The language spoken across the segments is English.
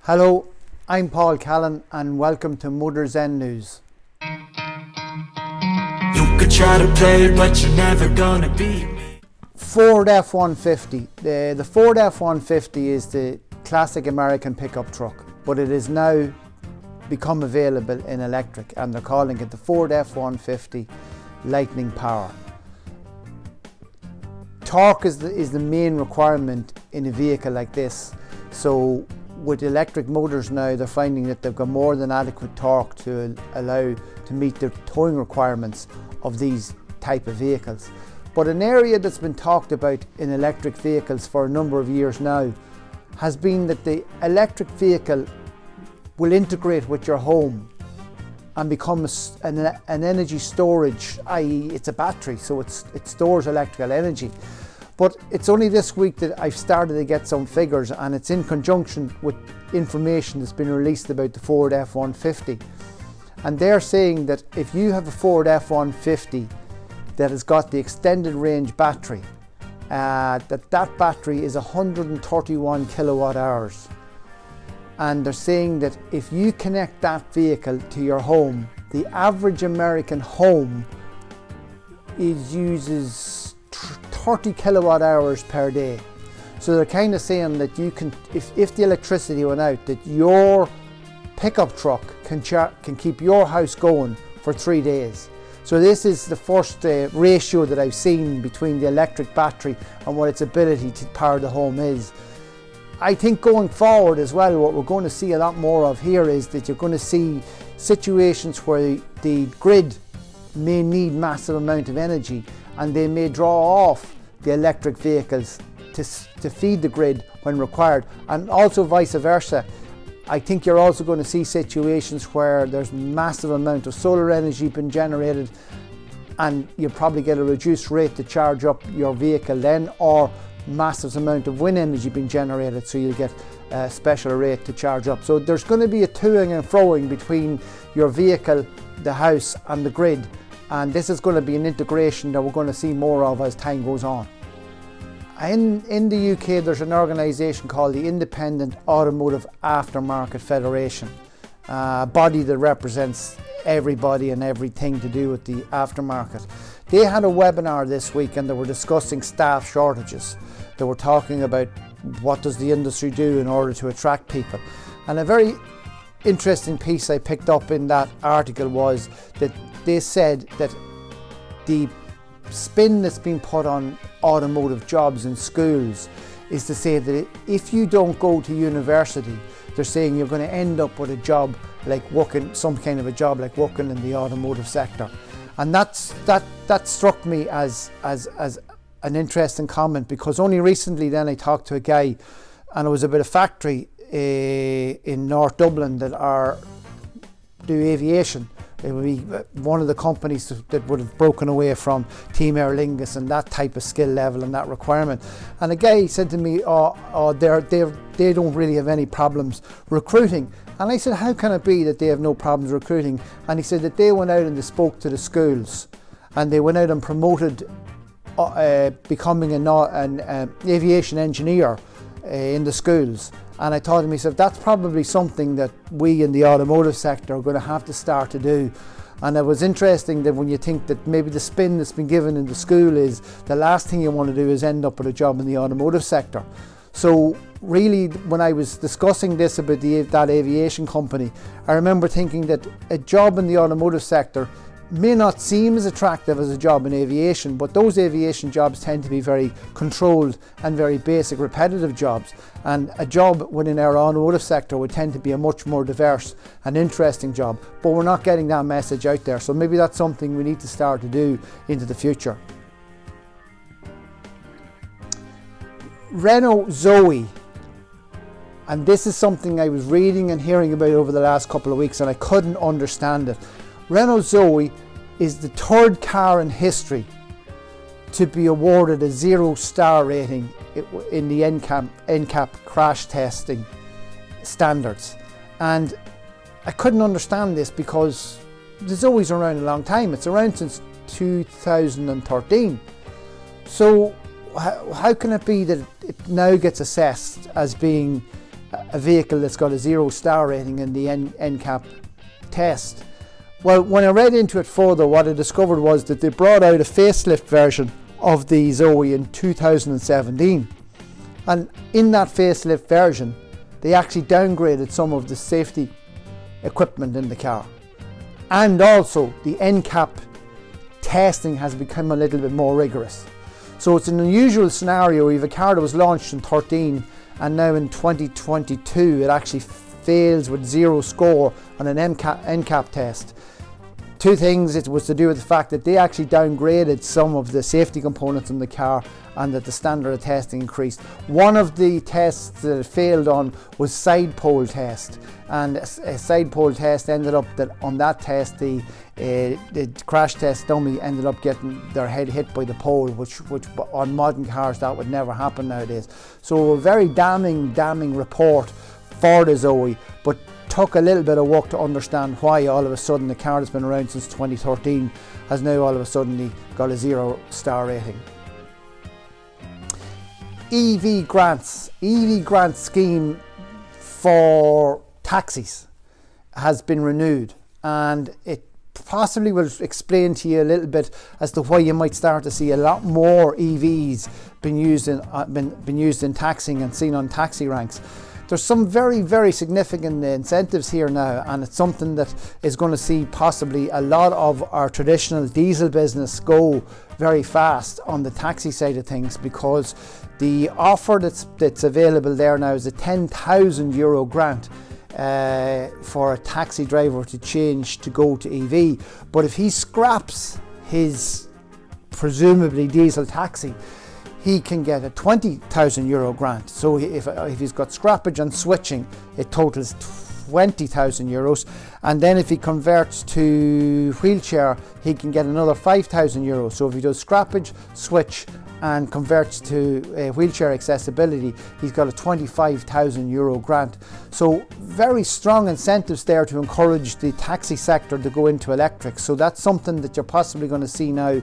Hello, I'm Paul Callan and welcome to MotorZen News. You could try to play it, but you're never gonna beat me. Ford F-150. The Ford F-150 is the classic American pickup truck, but it is now become available in electric and they're calling it the Ford F-150 Lightning Power. Torque is the main requirement in a vehicle like this. So with electric motors now, they're finding that they've got more than adequate torque to allow to meet the towing requirements of these type of vehicles. But an area that's been talked about in electric vehicles for a number of years now has been that the electric vehicle will integrate with your home and become an energy storage, i.e. it's a battery, so it stores electrical energy. But it's only this week that I've started to get some figures, and it's in conjunction with information that's been released about the Ford F-150. And they're saying that if you have a Ford F-150 that has got the extended range battery, that battery is 131 kilowatt hours. And they're saying that if you connect that vehicle to your home, the average American home uses 30 kilowatt hours per day. So they're kind of saying that you can, if the electricity went out, that your pickup truck can keep your house going for 3 days. So this is the first ratio that I've seen between the electric battery and what its ability to power the home is. I think going forward as well, what we're going to see a lot more of here is that you're going to see situations where the grid may need massive amount of energy and they may draw off the electric vehicles to feed the grid when required, and also vice versa. I think you're also going to see situations where there's massive amount of solar energy being generated and you probably get a reduced rate to charge up your vehicle then, or massive amount of wind energy being generated, so you'll get a special rate to charge up. So there's going to be a toing and froing between your vehicle, the house and the grid, and this is going to be an integration that we're going to see more of as time goes on. In the UK there's an organisation called the Independent Automotive Aftermarket Federation, a body that represents everybody and everything to do with the aftermarket. They had a webinar this week and they were discussing staff shortages. They were talking about what does the industry do in order to attract people. And a very interesting piece I picked up in that article was that they said that the spin that's been put on automotive jobs in schools is to say that if you don't go to university, they're saying you're going to end up with a job like working, some kind of a job like working in the automotive sector. And that struck me as an interesting comment, because only recently then I talked to a guy and it was about a factory in North Dublin that do aviation. It would be one of the companies that would have broken away from Team Aer Lingus and that type of skill level and that requirement. And a guy said to me, they don't really have any problems recruiting. And I said, how can it be that they have no problems recruiting? And he said that they went out and they spoke to the schools and they went out and promoted becoming an aviation engineer in the schools. And I told him, he said, that's probably something that we in the automotive sector are going to have to start to do. And it was interesting that when you think that maybe the spin that's been given in the school is the last thing you want to do is end up with a job in the automotive sector. So really, when I was discussing this about that aviation company, I remember thinking that a job in the automotive sector may not seem as attractive as a job in aviation, but those aviation jobs tend to be very controlled and very basic, repetitive jobs. And a job within our automotive sector would tend to be a much more diverse and interesting job. But we're not getting that message out there. So maybe that's something we need to start to do into the future. Renault Zoe. And this is something I was reading and hearing about over the last couple of weeks and I couldn't understand it. Renault Zoe is the third car in history to be awarded a 0-star rating in the NCAP crash testing standards. And I couldn't understand this because the Zoe's around a long time. It's around since 2013. So how can it be that it now gets assessed as being a vehicle that's got a 0 star rating in the NCAP test. Well, when I read into it further, what I discovered was that they brought out a facelift version of the Zoe in 2017. And in that facelift version, they actually downgraded some of the safety equipment in the car. And also, the NCAP testing has become a little bit more rigorous. So it's an unusual scenario. You have a car that was launched in 13 and now in 2022 it actually fails with 0 score on an NCAP test. Two things, it was to do with the fact that they actually downgraded some of the safety components in the car and that the standard of testing increased. One of the tests that it failed on was side pole test, and a side pole test ended up that on that test the crash test dummy ended up getting their head hit by the pole, which on modern cars that would never happen nowadays. So a very damning report for the Zoe, but took a little bit of work to understand why all of a sudden the car that's been around since 2013 has now all of a sudden got a 0 star rating. EV grant scheme for taxis has been renewed, and it possibly will explain to you a little bit as to why you might start to see a lot more EVs being used in taxing and seen on taxi ranks. There's some very significant incentives here now, and it's something that is going to see possibly a lot of our traditional diesel business go very fast on the taxi side of things, because the offer that's available there now is a €10,000 grant for a taxi driver to change to go to EV. But if he scraps his presumably diesel taxi, he can get a €20,000 grant. So if he's got scrappage and switching, it totals €20,000. And then if he converts to wheelchair, he can get another €5,000. So if he does scrappage, switch, and converts to wheelchair accessibility, he's got a €25,000 grant. So very strong incentives there to encourage the taxi sector to go into electric. So that's something that you're possibly going to see now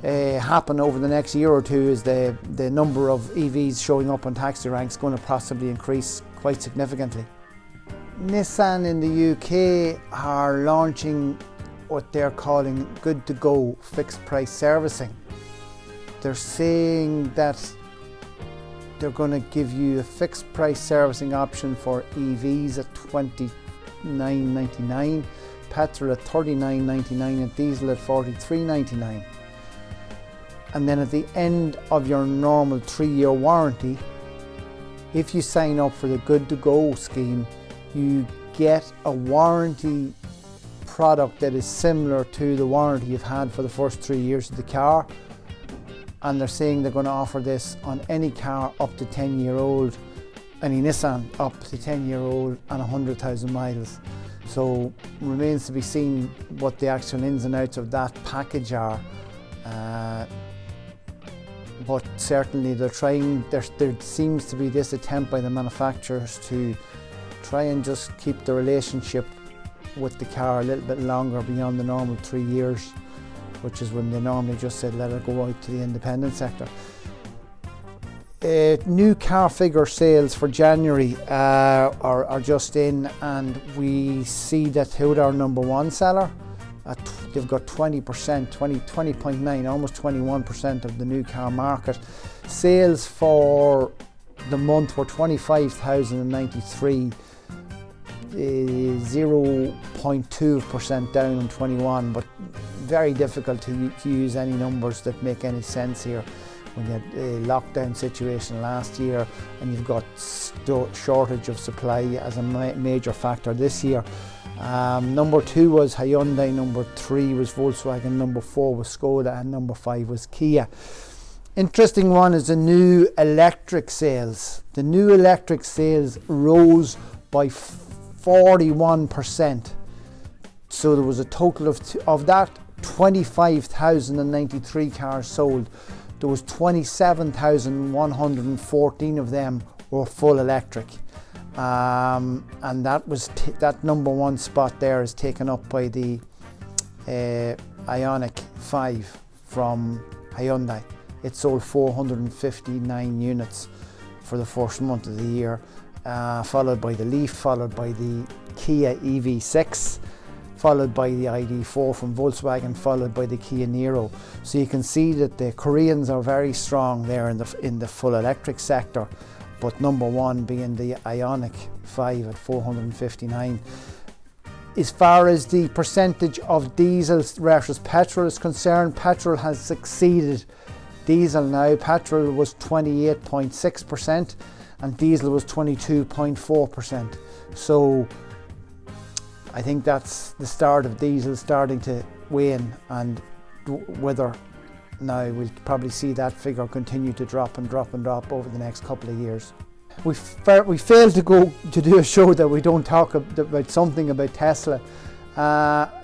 happen over the next year or two, is the number of EVs showing up on taxi ranks going to possibly increase quite significantly. Nissan in the UK are launching what they're calling Good To Go fixed price servicing. They're saying that they're going to give you a fixed price servicing option for EVs at $29.99, petrol at $39.99 and diesel at $43.99. And then at the end of your normal 3-year warranty, if you sign up for the Good To Go scheme, you get a warranty product that is similar to the warranty you've had for the first 3 years of the car. And they're saying they're going to offer this on any car up to 10-year-old, any Nissan up to 10-year-old and 100,000 miles. So remains to be seen what the actual ins and outs of that package are. But certainly they're trying, there seems to be this attempt by the manufacturers to try and just keep the relationship with the car a little bit longer beyond the normal 3 years, which is when they normally just said let it go out to the independent sector. New car figure sales for January are just in, and we see that who's our number one seller. They've got 20.9, almost 21% of the new car market. Sales for the month were 25,093, 0.2% down on 21, but very difficult to use any numbers that make any sense here when you had a lockdown situation last year and you've got shortage of supply as a major factor this year. Number 2 was Hyundai, number 3 was Volkswagen, number 4 was Skoda, and number 5 was Kia. Interesting one is the new electric sales. The new electric sales rose by 41%. So there was a total of that 25,093 cars sold. There was 27,114 of them were full electric. And that number one spot there is taken up by the Ioniq 5 from Hyundai. It sold 459 units for the first month of the year. followed by the Leaf, followed by the Kia EV6, followed by the ID4 from Volkswagen, followed by the Kia Niro. So you can see that the Koreans are very strong there in the full electric sector, but number one being the Ioniq 5 at 459. As far as the percentage of diesel versus petrol is concerned, petrol has succeeded diesel now. Petrol was 28.6% and diesel was 22.4%. So I think that's the start of diesel starting to wane, and whether now we'll probably see that figure continue to drop and drop and drop over the next couple of years. We failed to do a show that we don't talk about something about Tesla.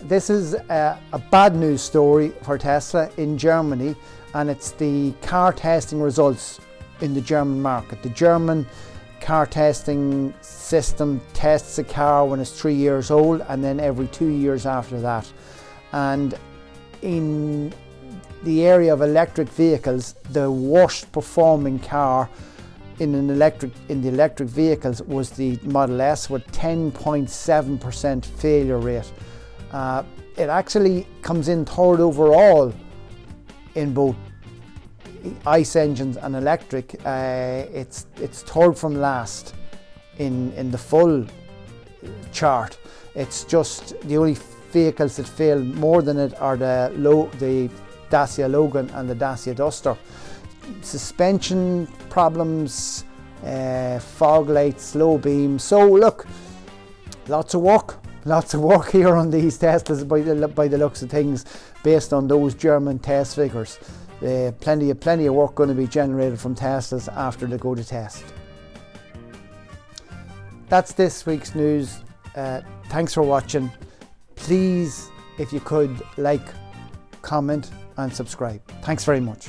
This is a bad news story for Tesla in Germany, and it's the car testing results in the German market. The German car testing system tests a car when it's 3 years old and then every 2 years after that. And in the area of electric vehicles, the worst performing car in the electric vehicles was the Model S with 10.7% failure rate. It actually comes in third overall in both ICE engines and electric. It's third from last in the full chart. It's just the only vehicles that fail more than it are the Dacia Logan and the Dacia Duster. Suspension problems, fog lights, low beam. So look, lots of work here on these Teslas by the looks of things, based on those German test figures. Plenty of work going to be generated from Teslas after they go to test. That's this week's news. Thanks for watching. Please, if you could, like, comment and subscribe. Thanks very much.